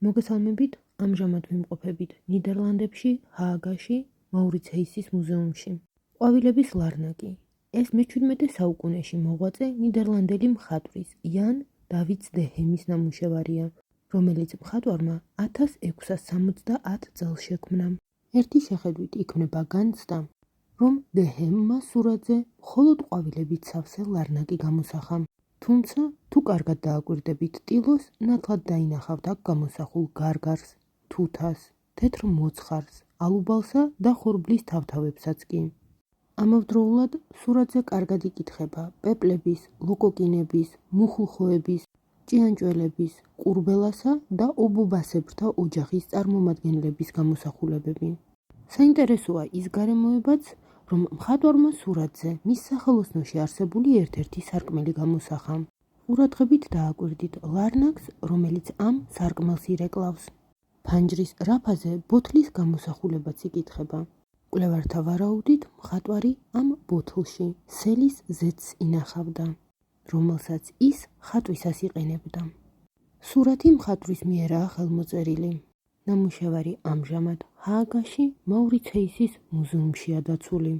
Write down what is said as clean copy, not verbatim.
მოგესალმებით, ამჟამად ვიმყოფებით ნიდერლანდებში, ჰააგაში, მაურიცეისის მუზეუმში. ყვავილების ლარნაკი. ეს მე-17 საუკუნეში მოღვაწე ნიდერლანდელი მხატვრის იან დავიდ დე ჰემის ნამუშევარია, რომელიც მხატვარმა 1670 წელს შექმნა. ერთი შეხედვით იქმნება განცდა, რომ დე ჰემმა სურათზე მხოლოდ ყვავილებით სავსე ლარნაკი გამოსახა. თუმცა, თუ კარგად დააკვირდებით ტილოს, ნათლად დაინახავთ აქ გამოსახულ გარგარს, თუთას, თეთრ მოცხარს, ალუბალსა და ხორბლის თავთავებსაც კი. ამავდროულად, სურათზე კარგად იკითხება პეპლების, ლოკოკინების, მუხლხოების, ჭიანჭველების, ყურბელასა და ობობასებრთა ოჯახის წარმომადგენლების გამოსახულებები. საინტერესოა ის გარემოებაც, რომ მხატვარმა სურათზე მის სახელოსნოში არსებული ერთ-ერთი სარკმელი გამოსახა. ყურადღებით დააკვირდით ლარნაკს, რომელიც ამ სარკმელს ირეკლავს. ფანჯრის რაფაზე ბოთლის გამოსახულებაც იკითხება. მკვლევართა ვარაუდით, მხატვარი ამ ბოთლში სელის ზეთს ინახავდა, რომელსაც ის ხატვისას იყენებდა. სურათი მხატვრის მიერაა ხელმოწერილი. ნამუშევარი ამჟამად ჰააგაში, მაურიცეისის მუზეუმშია დაცული.